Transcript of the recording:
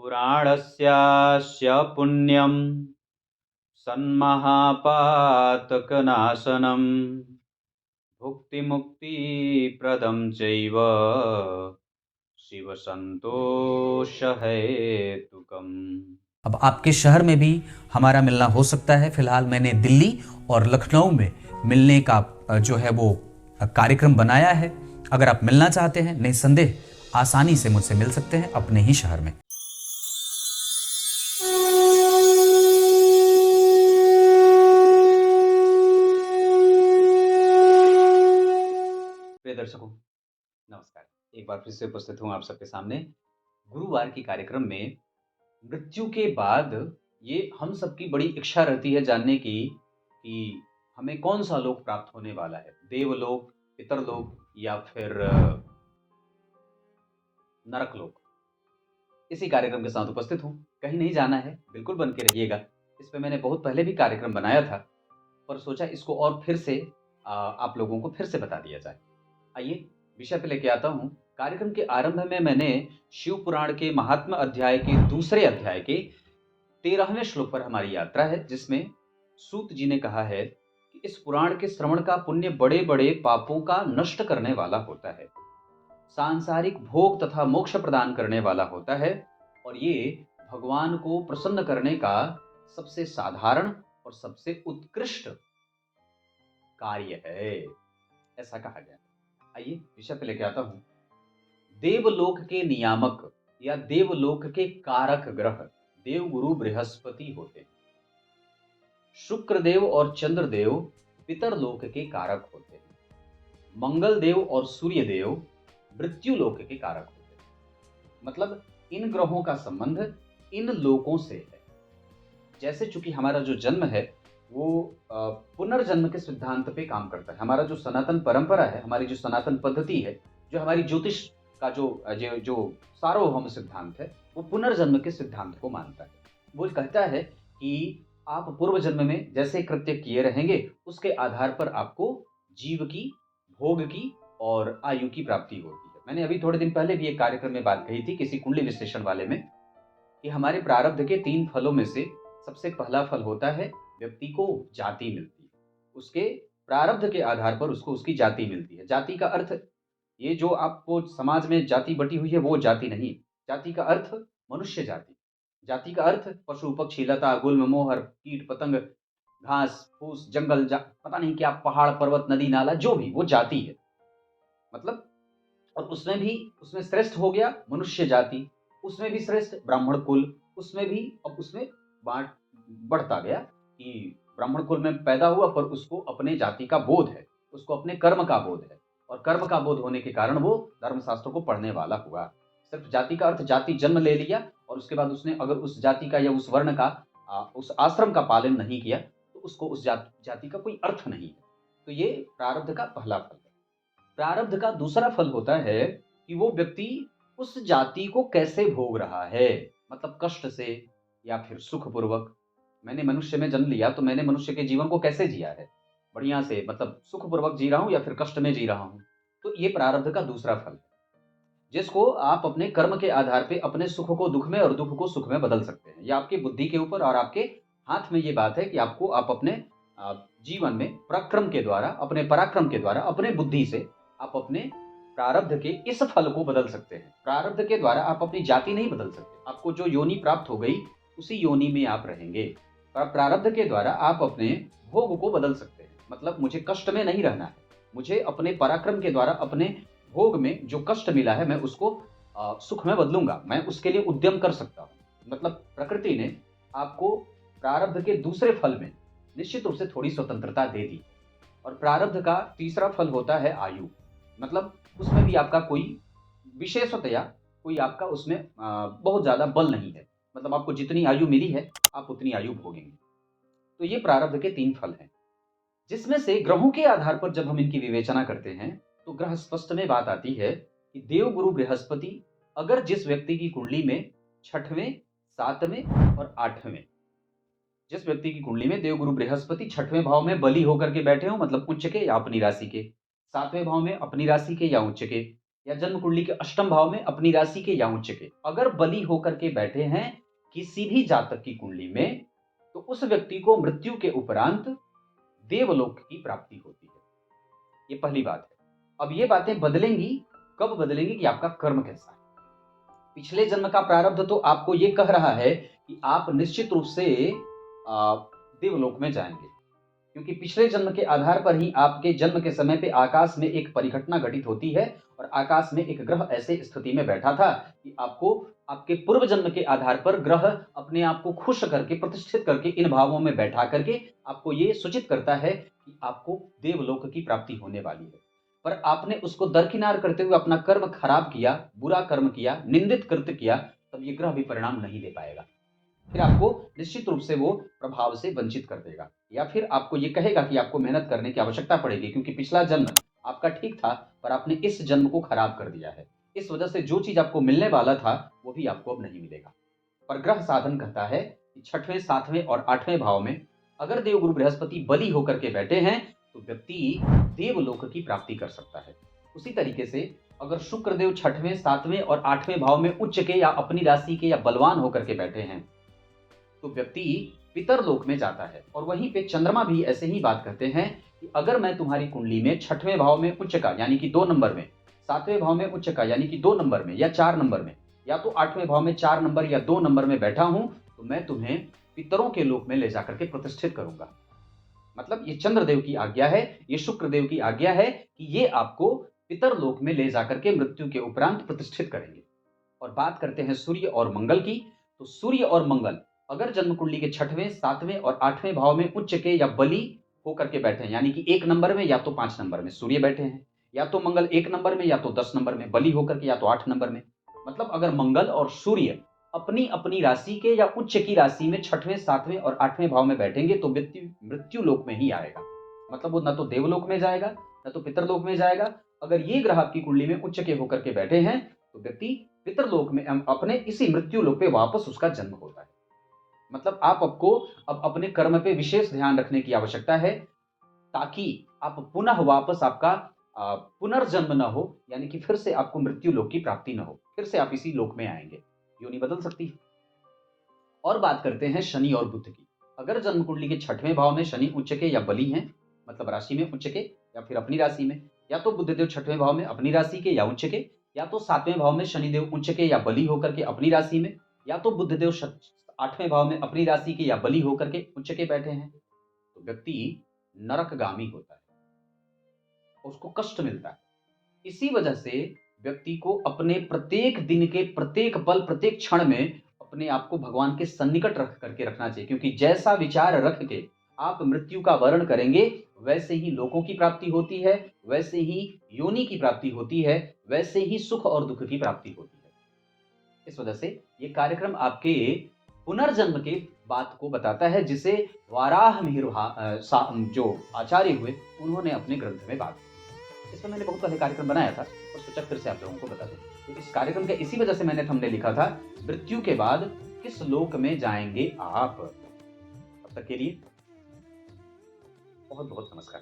पुराणस्यास्य पुण्यं सन्महापातकनाशनं भुक्तिमुक्तिप्रदं चैव शिवसन्तोषहेतुकम्। अब आपके शहर में भी हमारा मिलना हो सकता है। फिलहाल मैंने दिल्ली और लखनऊ में मिलने का जो है वो कार्यक्रम बनाया है। अगर आप मिलना चाहते हैं, निसंदेह आसानी से मुझसे मिल सकते हैं अपने ही शहर में। प्रिय दर्शकों, नमस्कार। एक बार फिर से उपस्थित हूँ आप सबके सामने गुरुवार के कार्यक्रम में। मृत्यु के बाद ये हम सबकी बड़ी इच्छा रहती है जानने की कि हमें कौन सा लोक प्राप्त होने वाला है, देवलोक, पितरलोक या फिर नरक लोक। इसी कार्यक्रम के साथ उपस्थित हूँ। कहीं नहीं जाना है, बिल्कुल बन के रहिएगा। इस पे मैंने बहुत पहले भी कार्यक्रम बनाया था, पर सोचा इसको और फिर से आप लोगों को फिर से बता दिया जाए। आइए विषय पे लेके आता हूँ। कार्यक्रम के आरंभ में मैंने शिव पुराण के महात्म्य अध्याय के दूसरे अध्याय के 13वें श्लोक पर हमारी यात्रा है, जिसमें सूत जी ने कहा है कि इस पुराण के श्रवण का पुण्य बड़े बड़े पापों का नष्ट करने वाला होता है, सांसारिक भोग तथा मोक्ष प्रदान करने वाला होता है, और ये भगवान को प्रसन्न करने का सबसे साधारण और सबसे उत्कृष्ट कार्य है, ऐसा कहा गया। आइए विषय पे लेके आता हूं। देवलोक के नियामक या देवलोक के कारक ग्रह देवगुरु बृहस्पति होते हैं। शुक्रदेव और चंद्रदेव पितरलोक के कारक होते हैं। मंगल देव और सूर्य देव मृत्युलोक के कारक होते हैं। मतलब इन ग्रहों का संबंध इन लोकों से है। जैसे चूंकि हमारा जो जन्म है वो पुनर्जन्म के सिद्धांत पे काम करता है। हमारा जो सनातन परंपरा है, हमारी जो सनातन पद्धति है, जो हमारी ज्योतिष का जो सार्वभौम सिद्धांत है, वो पुनर्जन्म के सिद्धांत को मानता है। वो कहता है कि आप पूर्व जन्म में जैसे कृत्य किए रहेंगे, उसके आधार पर आपको जीव की, भोग की और आयु की प्राप्ति होती है। मैंने अभी थोड़े दिन पहले भी एक कार्यक्रम में बात कही थी, किसी कुंडली विश्लेषण वाले में, कि हमारे प्रारब्ध के 3 फलों में से सबसे पहला फल होता है व्यक्ति को जाति मिलती है। उसके प्रारब्ध के आधार पर उसको उसकी जाति मिलती है। जाति का अर्थ, ये जो आपको समाज में जाति बटी हुई है वो जाति नहीं। जाति का अर्थ मनुष्य जाति। जाति का अर्थ पशु पक्षी लता गुल्म मोहर कीट पतंग घास फूस जंगल पता नहीं क्या, पहाड़ पर्वत नदी नाला, जो भी, वो जाति है। मतलब, और उसमें श्रेष्ठ हो गया मनुष्य जाति, उसमें भी श्रेष्ठ ब्राह्मण कुल, उसमें भी, अब उसमें बांट बढ़ता गया कि ब्राह्मण कुल में पैदा हुआ पर उसको अपने जाति का बोध है, उसको अपने कर्म का बोध है, और कर्म का बोध होने के कारण वो धर्मशास्त्रों को पढ़ने वाला हुआ। सिर्फ जाति का अर्थ जाति जन्म ले लिया और उसके बाद उसने अगर उस जाति का या उस वर्ण का उस आश्रम का पालन नहीं किया तो उसको उस जाति का कोई अर्थ नहीं है। तो ये प्रारब्ध का पहला फल है। प्रारब्ध का दूसरा फल होता है कि वो व्यक्ति उस जाति को कैसे भोग रहा है, मतलब कष्ट से या फिर सुखपूर्वक। मैंने मनुष्य में जन्म लिया तो मैंने मनुष्य के जीवन को कैसे जिया है, बढ़िया से, मतलब सुखपूर्वक जी रहा हूं या फिर कष्ट में जी रहा हूं। तो ये प्रारब्ध का दूसरा फल है, जिसको आप अपने कर्म के आधार पे अपने सुख को दुख में और दुख को सुख में बदल सकते हैं। ये आपकी बुद्धि के ऊपर और आपके हाथ में ये बात है कि आप अपने जीवन में प्रक्रम के द्वारा, अपने पराक्रम के द्वारा, अपने बुद्धि से आप अपने प्रारब्ध के इस फल को बदल सकते हैं। प्रारब्ध के द्वारा आप अपनी जाति नहीं बदल सकते। आपको जो योनि प्राप्त हो गई उसी योनि में आप रहेंगे। पर प्रारब्ध के द्वारा आप अपने भोग को बदल सकते हैं। मतलब मुझे कष्ट में नहीं रहना है, मुझे अपने पराक्रम के द्वारा अपने भोग में जो कष्ट मिला है मैं उसको सुख में बदलूंगा, मैं उसके लिए उद्यम कर सकता हूँ। मतलब प्रकृति ने आपको प्रारब्ध के दूसरे फल में निश्चित रूप से थोड़ी स्वतंत्रता दे दी। और प्रारब्ध का तीसरा फल होता है आयु। मतलब उसमें भी आपका कोई विशेषतया कोई आपका उसमें बहुत ज्यादा बल नहीं है। मतलब आपको जितनी आयु मिली है आप उतनी आयु भोगेंगे। तो ये प्रारब्ध के 3 फल हैं, जिसमें से ग्रहों के आधार पर जब हम इनकी विवेचना करते हैं तो ग्रह स्पष्ट में बात आती है कि देवगुरु बृहस्पति अगर जिस व्यक्ति की कुंडली में 6वें 7वें और 8वें, जिस व्यक्ति की कुंडली में देवगुरु बृहस्पति 6वें भाव में बली होकर के बैठे हो, मतलब उच्च के या अपनी राशि के, 7वें भाव में अपनी राशि के या उच्च के, या जन्म कुंडली के अष्टम भाव में अपनी राशि के या उच्च के अगर बली होकर के बैठे हैं किसी भी जातक की कुंडली में, तो उस व्यक्ति को मृत्यु के उपरांत देवलोक की प्राप्ति होती है। ये पहली बात है। अब ये बातें बदलेंगी, कब बदलेंगी कि आपका कर्म कैसा है। पिछले जन्म का प्रारब्ध तो आपको ये कह रहा है कि आप निश्चित रूप से देवलोक में जाएंगे, क्योंकि पिछले जन्म के आधार पर ही आपके जन्म के समय पे आकाश में एक परिघटना घटित होती है और आकाश में एक ग्रह ऐसे स्थिति में बैठा था कि आपको आपके पूर्व जन्म के आधार पर ग्रह अपने आप को खुश करके प्रतिष्ठित करके इन भावों में बैठा करके आपको ये सूचित करता है कि आपको देवलोक की प्राप्ति होने वाली है। पर आपने उसको दरकिनार करते हुए अपना कर्म खराब किया, बुरा कर्म किया, निंदित कृत्य किया, तब ये ग्रह भी परिणाम नहीं दे पाएगा। फिर आपको निश्चित रूप से वो प्रभाव से वंचित कर देगा, या फिर आपको ये कहेगा कि आपको मेहनत करने की आवश्यकता पड़ेगी, क्योंकि पिछला जन्म आपका ठीक था पर आपने इस जन्म को खराब कर दिया है। इस वजह से जो चीज आपको मिलने वाला था वो भी आपको अब नहीं मिलेगा। पर ग्रह साधन कहता है कि 6वें, 7वें और 8वें भाव में अगर देवगुरु बृहस्पति बली होकर के बैठे हैं तो व्यक्ति देवलोक की प्राप्ति कर सकता है। उसी तरीके से अगर शुक्रदेव 6वें, 7वें और 8वें भाव में उच्च के या अपनी राशि के या बलवान होकर के बैठे हैं तो व्यक्ति पितर लोक में जाता है। और वहीं पे चंद्रमा भी ऐसे ही बात करते हैं कि अगर मैं तुम्हारी कुंडली में 6वें भाव में उच्च का यानी कि 2 नंबर में, 7वें भाव में उच्च का यानी कि 2 नंबर में या 4 नंबर में, या तो 8वें भाव में 4 नंबर या 2 नंबर में बैठा हूं, तो मैं तुम्हें पितरों के लोक में ले जाकर के प्रतिष्ठित करूंगा। मतलब ये चंद्रदेव की आज्ञा है, ये शुक्रदेव की आज्ञा है कि ये आपको पितर लोक में ले जाकर के मृत्यु के उपरांत प्रतिष्ठित करेंगे। और बात करते हैं सूर्य और मंगल की, तो सूर्य और मंगल अगर जन्म कुंडली के 6वें, 7वें और 8वें भाव में उच्च के या बली होकर के बैठे हैं, यानी कि 1 नंबर में या तो 5 नंबर में सूर्य बैठे हैं, या तो मंगल 1 नंबर में या तो 10 नंबर में बली होकर के, या तो 8 नंबर में। मतलब अगर मंगल और सूर्य अपनी अपनी राशि के या उच्च की राशि में 6वें, 7वें और 8वें भाव में बैठेंगे तो व्यक्ति मृत्यु लोक में ही आएगा। मतलब वो न तो देवलोक में जाएगा न तो पितरलोक में जाएगा। अगर ये ग्रह आपकी कुंडली में उच्च के होकर के बैठे हैं तो व्यक्ति पितरलोक में अपने इसी मृत्यु लोक पे वापस उसका जन्म होता है। मतलब आपको अब अपने कर्म पे विशेष ध्यान रखने की आवश्यकता है, ताकि आप पुनः वापस आपका पुनर्जन्म न हो, यानी कि फिर से आपको मृत्यु लोक की प्राप्ति न हो, फिर से आप इसी लोक में आएंगे, योनि बदल सकती है। और बात करते हैं शनि और बुध की। अगर जन्म कुंडली के 6वें भाव में शनि उच्च के या बली हैं, मतलब राशि में उच्च के या फिर अपनी राशि में, या तो बुधदेव 6वें भाव में अपनी राशि के या उच्च के, या तो 7वें भाव में शनिदेव उच्च के या बली होकर के अपनी राशि में, या तो बुधदेव 8वें भाव में अपनी राशि के या बली होकर के उच्च के बैठे हैं, तो व्यक्ति नरकगामी होता है, उसको कष्ट मिलता है। इसी वजह से व्यक्ति को अपने प्रत्येक दिन के प्रत्येक पल, प्रत्येक क्षण में अपने आप को भगवान के सन्निकट रख करके रखना चाहिए, क्योंकि जैसा विचार रख के आप मृत्यु का वर्ण करेंगे वैसे ही लोकों की प्राप्ति होती है, वैसे ही योनि की प्राप्ति होती है, वैसे ही सुख और दुख की प्राप्ति होती है। इस वजह से ये कार्यक्रम आपके पुनर्जन्म के बात को बताता है, जिसे वाराह मिहिर जो आचार्य हुए उन्होंने अपने ग्रंथ में बात की। इसमें मैंने बहुत पहले कार्यक्रम बनाया था और सोचा फिर से आप लोगों को बता दूं। तो इस कार्यक्रम के इसी वजह से मैंने थंबनेल लिखा था, मृत्यु के बाद किस लोक में जाएंगे आप। तब तक के लिए बहुत बहुत नमस्कार।